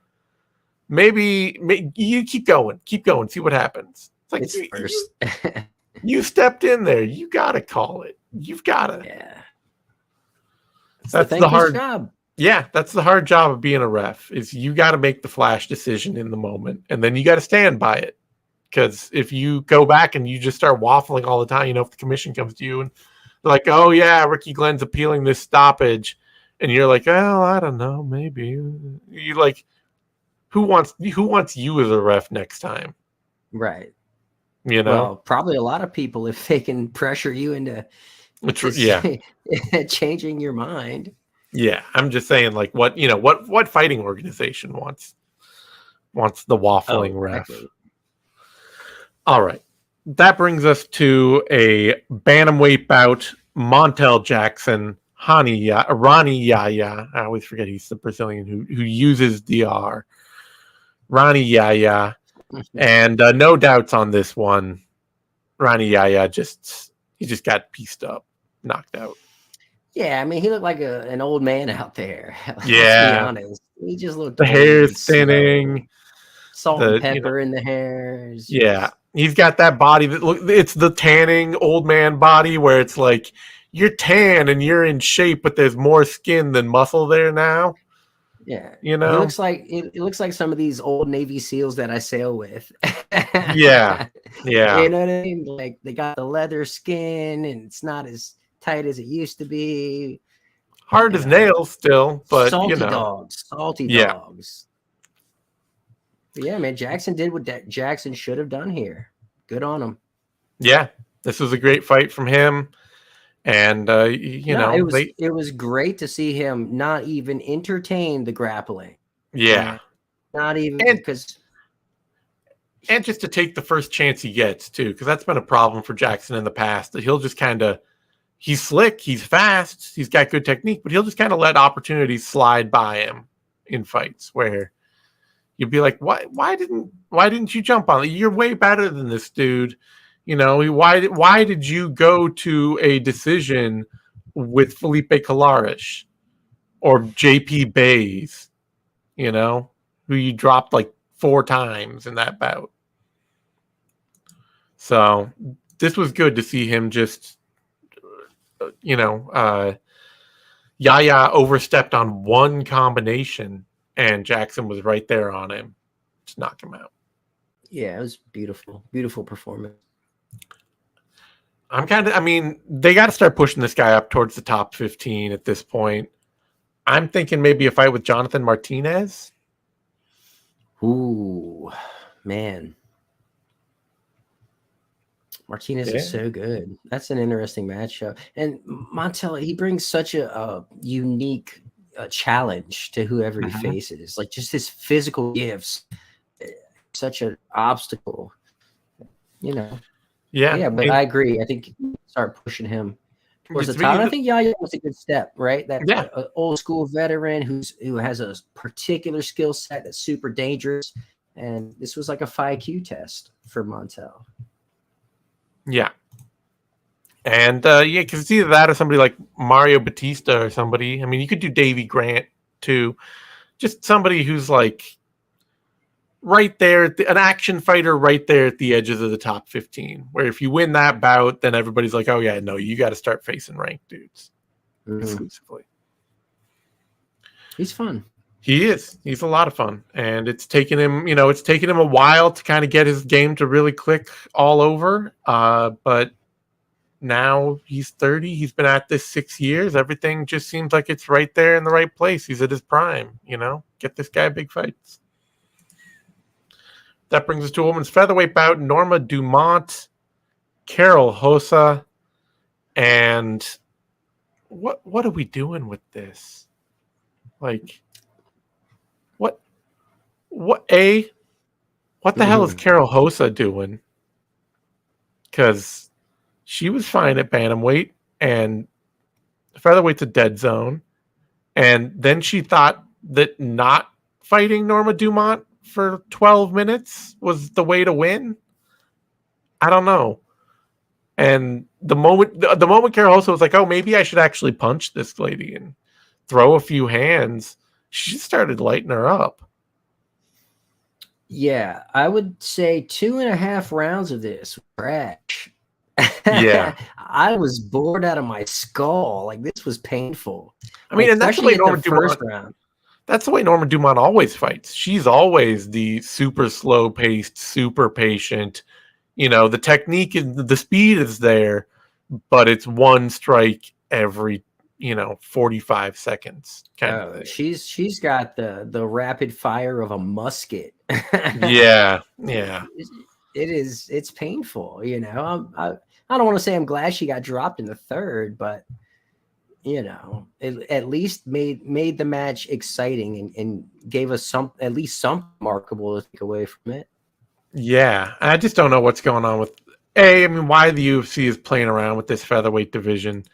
A: maybe you keep going, see what happens." It's like you stepped in there. You got to call it. You've got to.
B: Yeah.
A: That's the hard job. Yeah, that's the hard job of being a ref is you got to make the flash decision in the moment, and then you got to stand by it. Because if you go back and you just start waffling all the time, you know, if the commission comes to you and they're like, "Oh yeah, Ricky Glenn's appealing this stoppage," and you're like, "Oh, I don't know, maybe." You like, who wants you as a ref next time?
B: Right.
A: You know,
B: well, probably a lot of people if they can pressure you into changing your mind.
A: Yeah, I'm just saying, like, what fighting organization wants the waffling ref? Exactly. All right, that brings us to a bantamweight bout. Montel Jackson, Rani Yaya. I always forget he's the Brazilian who uses DR. Rani Yaya, and no doubts on this one. Rani Yaya just got pieced up, knocked out.
B: Yeah, I mean, he looked like an old man out there.
A: Yeah,
B: let's be honest. He just looked.
A: The hair's thinning,
B: salt and pepper in the hair.
A: Yeah, he's got that body it's the tanning old man body where it's like you're tan and you're in shape, but there's more skin than muscle there now.
B: Yeah.
A: You
B: He
A: know?
B: looks like it looks like some of these old Navy SEALs that I sail with.
A: Yeah.
B: You know what I mean? Like they got the leather skin and it's not as tight as it used to be.
A: Hard as nails still, but
B: salty dogs.
A: Yeah.
B: But yeah, man, Jackson did what Jackson should have done here. Good on him.
A: Yeah. This was a great fight from him. And
B: it was great to see him not even entertain the grappling.
A: Yeah.
B: Not even because
A: and just to take the first chance he gets too, because that's been a problem for Jackson in the past. That he'll just kind of he's slick, he's fast, he's got good technique, but he'll just kind of let opportunities slide by him in fights where you'd be like, why didn't you jump on it? You're way better than this dude. You know, why did you go to a decision with Felipe Colares or JP Bays, you know, who you dropped like 4 times in that bout? So this was good to see him just, Yaya overstepped on one combination and Jackson was right there on him. Just knock him out.
B: Yeah, it was beautiful. Beautiful performance.
A: They got to start pushing this guy up towards the top 15 at this point. I'm thinking maybe a fight with Jonathan Martinez.
B: Ooh, man. Martinez is so good. That's an interesting matchup. And Montel, he brings such a unique challenge to whoever he faces. Like just his physical gifts, such an obstacle, you know. Yeah, but I agree. I think start pushing him towards the top. And I think Yaya was a good step, right? That old school veteran who has a particular skill set that's super dangerous. And this was like a FIQ test for Montel.
A: Yeah. And because it's either that or somebody like Mario Batista or somebody. I mean, you could do Davey Grant too. Just somebody who's like right there, an action fighter right there at the edges of the top 15, where if you win that bout, then everybody's like, oh yeah, no, you got to start facing ranked dudes exclusively.
B: He's fun.
A: He is. He's a lot of fun. And it's taken him, a while to kind of get his game to really click all over. But now he's 30. He's been at this 6 years. Everything just seems like it's right there in the right place. He's at his prime, Get this guy big fights. That brings us to a women's featherweight bout. Norma Dumont, Carol Hossa. And what are we doing with this? Like, what the hell is Carol Hossa doing? Because she was fine at bantamweight, and featherweight's a dead zone. And then she thought that not fighting Norma Dumont for 12 minutes was the way to win. I don't know. And the moment Carol Hossa was like, oh, maybe I should actually punch this lady and throw a few hands, she started lighting her up.
B: Yeah, I would say 2.5 rounds of this were trash.
A: Yeah.
B: I was bored out of my skull. Like, this was painful.
A: I mean, and that's the way Norma Dumont, round. That's the way Norma Dumont always fights. She's always the super slow paced, super patient. The technique is, the speed is there, but it's one strike every 45 seconds kind of thing.
B: She's got the rapid fire of a musket.
A: Yeah.
B: It's painful. I don't want to say I'm glad she got dropped in the third, but it at least made the match exciting and gave us at least something remarkable to take away from it.
A: Yeah, I just don't know what's going on with why the UFC is playing around with this featherweight division.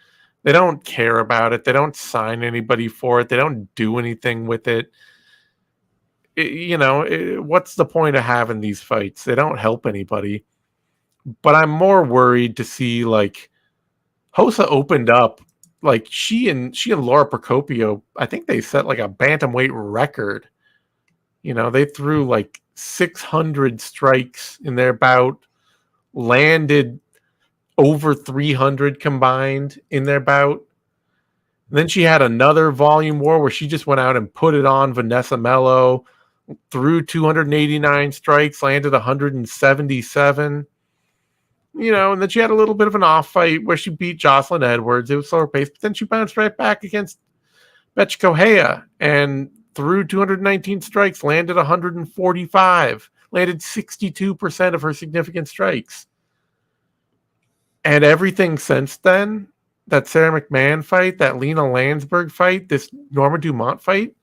A: They don't care about it. They don't sign anybody for it. They don't do anything with it. What's the point of having these fights? They don't help anybody. But I'm more worried to see, like, Hossa opened up, like, she and Laura Procopio, I think they set like a bantamweight record. They threw like 600 strikes in their bout, landed over 300 combined in their bout. And then she had another volume war where she just went out and put it on Vanessa Mello, threw 289 strikes, landed 177. And then she had a little bit of an off fight where she beat Jocelyn Edwards. It was slower pace, but then she bounced right back against Betch Correia and threw 219 strikes, landed 145, landed 62% of her significant strikes. And everything since then, that Sarah McMahon fight, that Lena Landsberg fight, this Norma Dumont fight,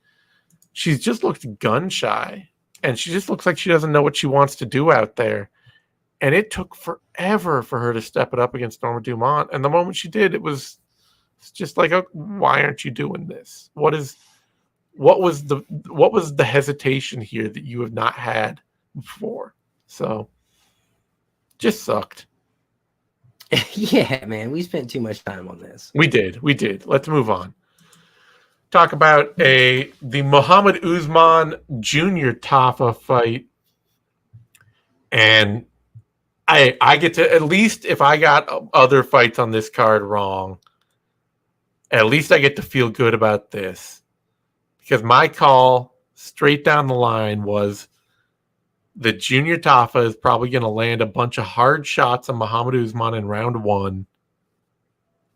A: she's just looked gun shy. And she just looks like she doesn't know what she wants to do out there. And it took forever for her to step it up against Norma Dumont. And the moment she did, it's just like, oh, why aren't you doing this? What was the hesitation here that you have not had before? So just sucked.
B: Yeah, man, we spent too much time on this.
A: We did. Let's move on. Talk about the Muhammad Usman Jr. Tafa fight. And I get to, at least if I got other fights on this card wrong, at least I get to feel good about this. Because my call straight down the line was that Junior Tafa is probably going to land a bunch of hard shots on Muhammad Usman in round 1.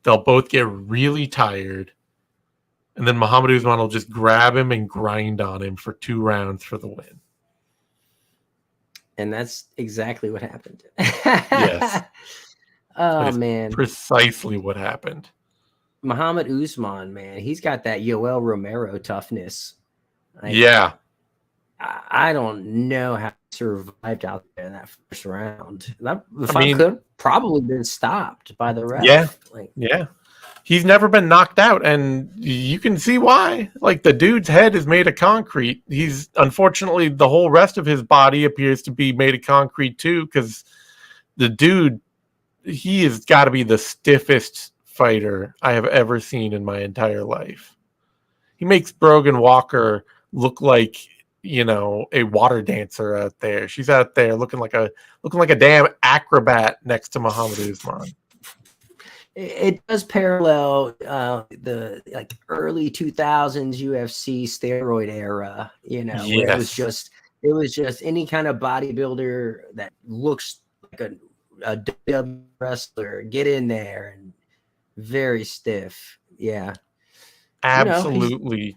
A: They'll both get really tired. And then Muhammad Usman will just grab him and grind on him for 2 rounds for the win.
B: And that's exactly what happened.
A: Yes.
B: Oh, man.
A: Precisely what happened.
B: Muhammad Usman, man, he's got that Yoel Romero toughness.
A: Yeah.
B: I don't know how he survived out there in that first round. The fight could probably been stopped by the ref.
A: Yeah. Yeah. He's never been knocked out, and you can see why. Like, the dude's head is made of concrete. He's, unfortunately, the whole rest of his body appears to be made of concrete too, because the dude, he has got to be the stiffest fighter I have ever seen in my entire life. He makes Brogan Walker look like, a water dancer out there. She's out there looking like a damn acrobat next to Muhammad Usman.
B: It does parallel the early 2000s UFC steroid era,
A: Yes.
B: where it was just any kind of bodybuilder that looks like a WWE wrestler, get in there, and very stiff. Yeah,
A: absolutely.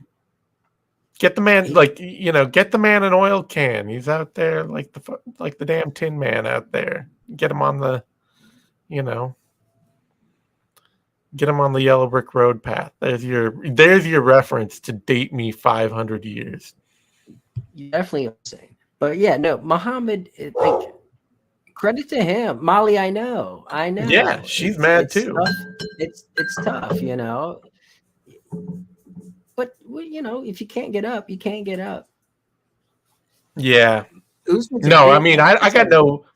A: Get the man, get the man an oil can. He's out there like the damn Tin Man out there. Get him on the, get him on the yellow brick road path. There's your reference to date me 500 years.
B: You definitely insane. But yeah, no, Muhammad, credit to him. Molly, I know.
A: Yeah, she's mad too.
B: Tough. It's tough, But if you can't get up, you can't get up.
A: Yeah. No, I mean, I got no.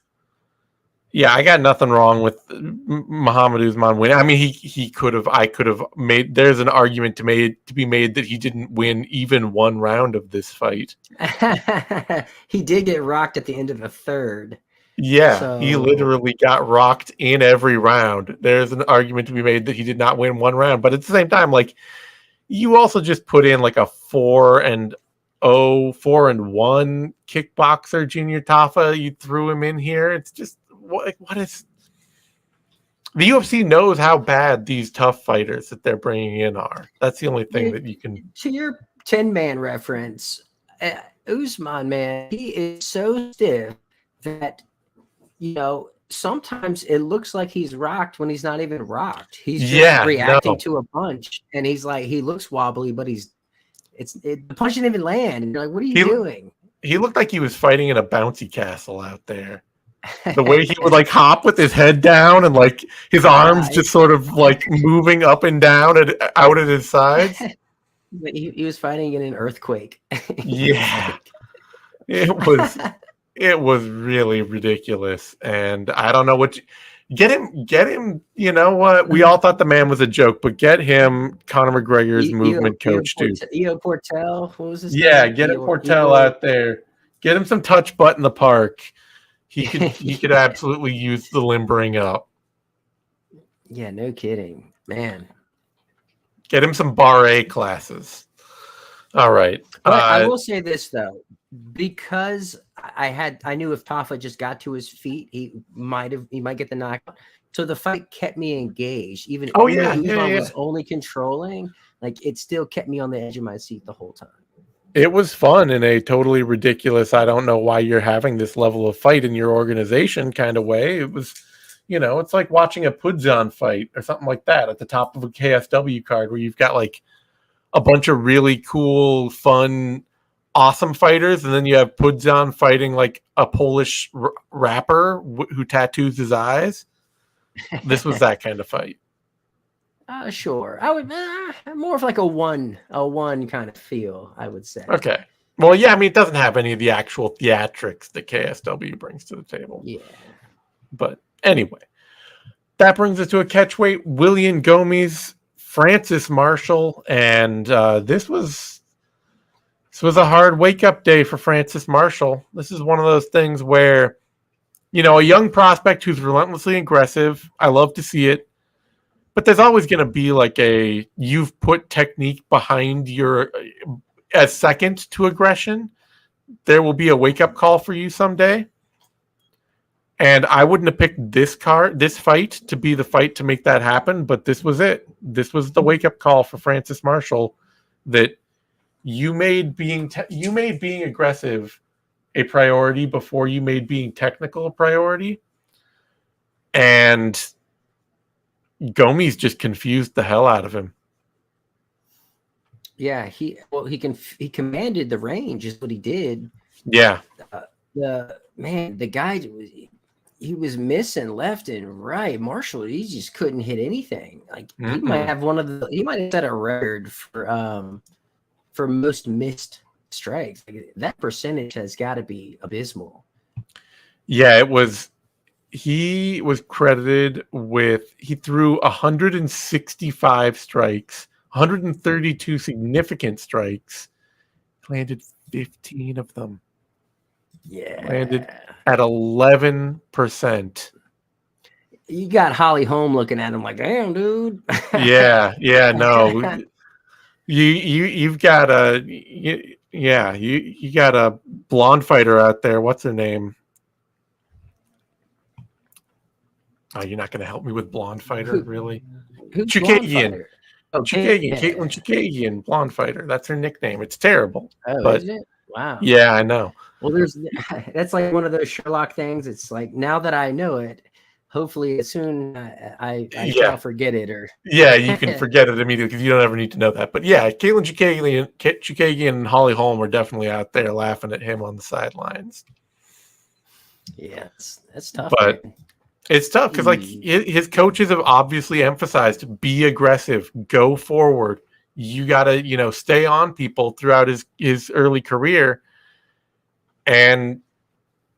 A: Yeah, I got nothing wrong with Muhammad Usman winning. I mean, I could have made. There's an argument to be made that he didn't win even 1 round of this fight.
B: He did get rocked at the end of the 3rd.
A: Yeah, he literally got rocked in every round. There's an argument to be made that he did not win 1 round, but at the same time, you also just put in a 4-1 kickboxer, Junior Tafa. You threw him in here. It's just what is the UFC knows how bad these tough fighters that they're bringing in are. That's the only thing that you can.
B: To your 10-man reference, Usman, man, he is so stiff that sometimes it looks like he's rocked when he's not even rocked. He's just reacting to a punch, and he looks wobbly, but the punch didn't even land. And you're like, what are you doing?
A: He looked like he was fighting in a bouncy castle out there. The way he would hop with his head down and his arms just sort of moving up and down and out at his sides.
B: But he was fighting in an earthquake.
A: Yeah, it was really ridiculous, and I don't know what. Get him. You know what? We all thought the man was a joke, but get him Conor McGregor's movement coach too.
B: Eo Portel, what was his
A: name? Yeah, get Portel out there. Get him some touch butt in the park. He could absolutely use the limbering up.
B: Yeah, no kidding, man.
A: Get him some Bar A classes. All right.
B: But I will say this though, because I knew if Tafa just got to his feet, he might get the knockout. So the fight kept me engaged, even though Usman was only controlling. Like, it still kept me on the edge of my seat the whole time.
A: It was fun in a totally ridiculous, I don't know why you're having this level of fight in your organization kind of way. It was, it's like watching a Pudzan fight or something like that at the top of a KSW card where you've got like a bunch of really cool, fun, awesome fighters, and then you have Pudzan fighting like a Polish rapper who tattoos his eyes. This was that kind of fight.
B: Sure. I would more of like a one kind of feel, I would say.
A: Okay. Well, yeah, I mean, it doesn't have any of the actual theatrics that KSW brings to the table.
B: Yeah.
A: But anyway, that brings us to a catchweight. William Gomes, Francis Marshall, and this was a hard wake-up day for Francis Marshall. This is one of those things where, a young prospect who's relentlessly aggressive. I love to see it. But there's always going to be like you've put technique behind as second to aggression. There will be a wake-up call for you someday. And I wouldn't have picked this fight to be the fight to make that happen, but this was it. This was the wake-up call for Francis Marshall that you made being aggressive a priority before you made being technical a priority. And Gomes just confused the hell out of him.
B: Yeah, he commanded the range is what he did.
A: Yeah.
B: The guy he was missing left and right. Marshall, he just couldn't hit anything. Like he might have set a record for most missed strikes. Like, that percentage has got to be abysmal.
A: Yeah, it was. He was credited with he threw 165 strikes, 132 significant strikes, landed 15 of them.
B: Yeah.
A: Landed at 11%.
B: You got Holly Holm looking at him like, damn, dude.
A: Yeah, no. You've got you got a blonde fighter out there. What's her name? Oh, you're not going to help me with blonde fighter, really? Chukagian. Oh, Chukagian. Yeah. Caitlin Chukagian, blonde fighter. That's her nickname. It's terrible.
B: Oh, is it? Wow.
A: Yeah, I know.
B: Well, that's like one of those Sherlock things. It's like, now that I know it, hopefully soon I shall forget it. Or
A: yeah, you can forget it immediately because you don't ever need to know that. But yeah, Caitlin Chukagian and Holly Holm are definitely out there laughing at him on the sidelines.
B: Yeah, that's tough.
A: But it's tough because like his coaches have obviously emphasized be aggressive, go forward. You got to, stay on people throughout his early career. And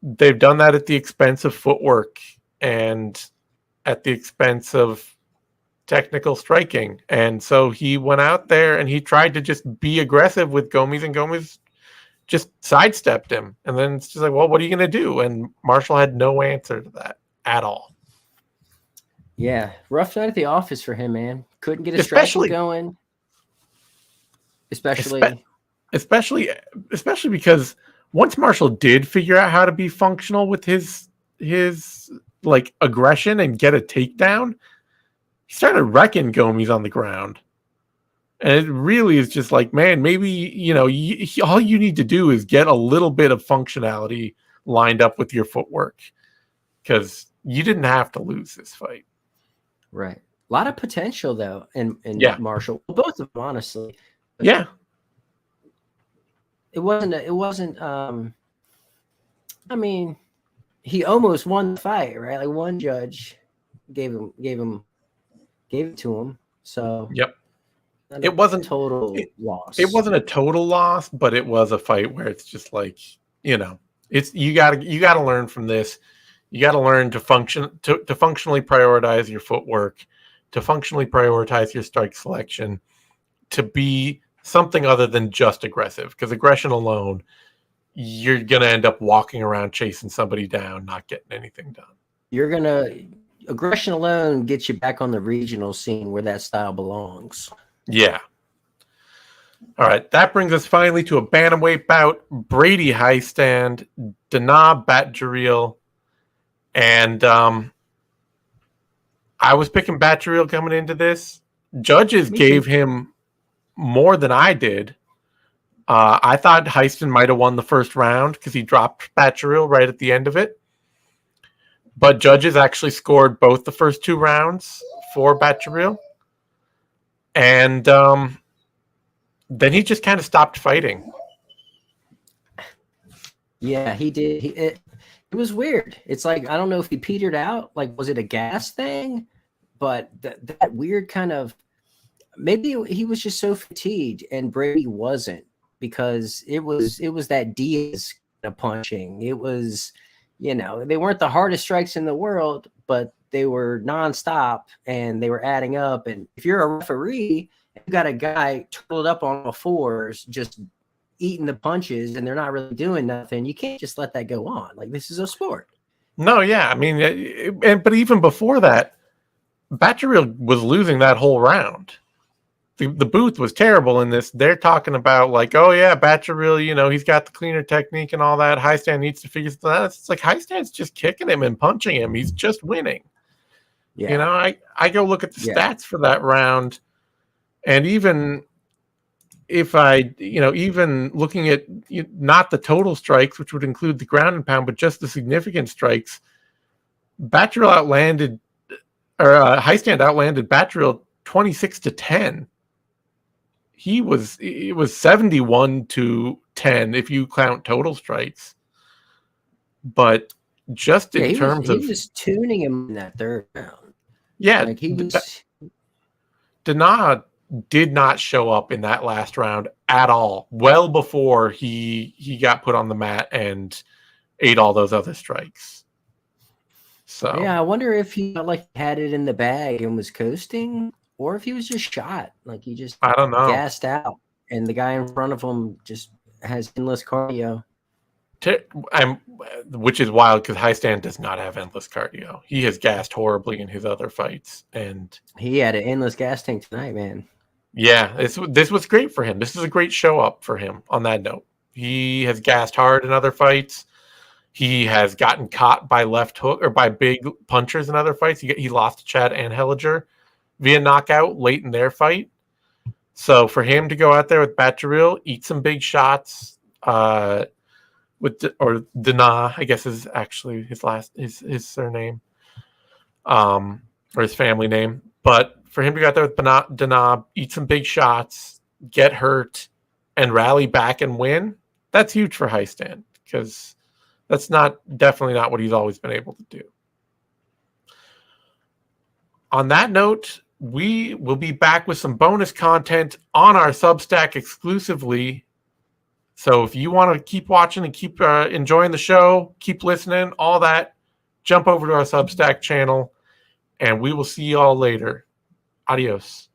A: they've done that at the expense of footwork and at the expense of technical striking. And so he went out there and he tried to just be aggressive with Gomes, and Gomes just sidestepped him. And then it's just like, well, what are you going to do? And Marshall had no answer to that at all.
B: Yeah, rough night at the office for him, man. Couldn't get a striking going. Especially
A: because once Marshall did figure out how to be functional with his like aggression and get a takedown, he started wrecking Gomes on the ground. And it really is just like, man, maybe, all you need to do is get a little bit of functionality lined up with your footwork, because you didn't have to lose this fight.
B: Right. A lot of potential, though, in Marshall. Both of them, honestly.
A: Yeah.
B: It wasn't. I mean, he almost won the fight, right? Like, one judge gave it to him. So
A: yep. It wasn't
B: total loss.
A: It wasn't a total loss, but it was a fight where it's just like, it's you gotta learn from this. You got to learn to functionally prioritize your footwork, to functionally prioritize your strike selection, to be something other than just aggressive. Because aggression alone, you're going to end up walking around chasing somebody down, not getting anything done.
B: Aggression alone gets you back on the regional scene where that style belongs.
A: Yeah. All right, that brings us finally to a bantamweight bout. Brady Hiestand, Dana Batjaril, and I was picking Batjaril coming into this. Judges gave him more than I did. I thought Hiestand might have won the first round because he dropped Batjaril right at the end of it. But judges actually scored both the first 2 rounds for Batjaril. And then he just kind of stopped fighting.
B: Yeah, he did. It was weird. It's like, I don't know if he petered out. Like, was it a gas thing? But that weird kind of, maybe he was just so fatigued and Brady wasn't, because it was that Diaz kind of punching. It was, they weren't the hardest strikes in the world, but they were nonstop and they were adding up. And if you're a referee, you got a guy turtled up on all fours, just eating the punches, and they're not really doing nothing, you can't just let that go on. Like, this is a sport.
A: No, yeah. I mean, but even before that, Batjaril was losing that whole round. The booth was terrible in this. They're talking about like, oh yeah, Batjaril, he's got the cleaner technique and all that. Hiestand needs to figure that out. It's like Hiestand's just kicking him and punching him. He's just winning. Yeah. I go look at the stats for that round, and even if even looking at not the total strikes, which would include the ground and pound, but just the significant strikes, Hiestand outlanded Batjaril 26-10. It was 71-10 if you count total strikes. But just in terms of,
B: he was tuning him in that third round.
A: Yeah,
B: like he was.
A: Dana did not show up in that last round at all. Well before he got put on the mat and ate all those other strikes. So
B: yeah, I wonder if he had it in the bag and was coasting, or if he was just shot. Like, he just,
A: I don't know,
B: gassed out, and the guy in front of him just has endless cardio.
A: Which is wild, because Hiestand does not have endless cardio. He has gassed horribly in his other fights, and
B: he had an endless gas tank tonight, man.
A: Yeah, this was great for him. This is a great show up for him. On that note, he has gassed hard in other fights. He has gotten caught by left hook or by big punchers in other fights. He lost to Chad Anheliger via knockout late in their fight. So for him to go out there with Batjaril, eat some big shots, Dana, I guess is actually his surname, or his family name. But for him to go out there with Dana, eat some big shots, get hurt, and rally back and win, that's huge for Hiestand, because that's definitely not what he's always been able to do. On that note, we will be back with some bonus content on our Substack exclusively. So if you want to keep watching and keep enjoying the show, keep listening, all that, jump over to our Substack channel, and we will see you all later. Adios.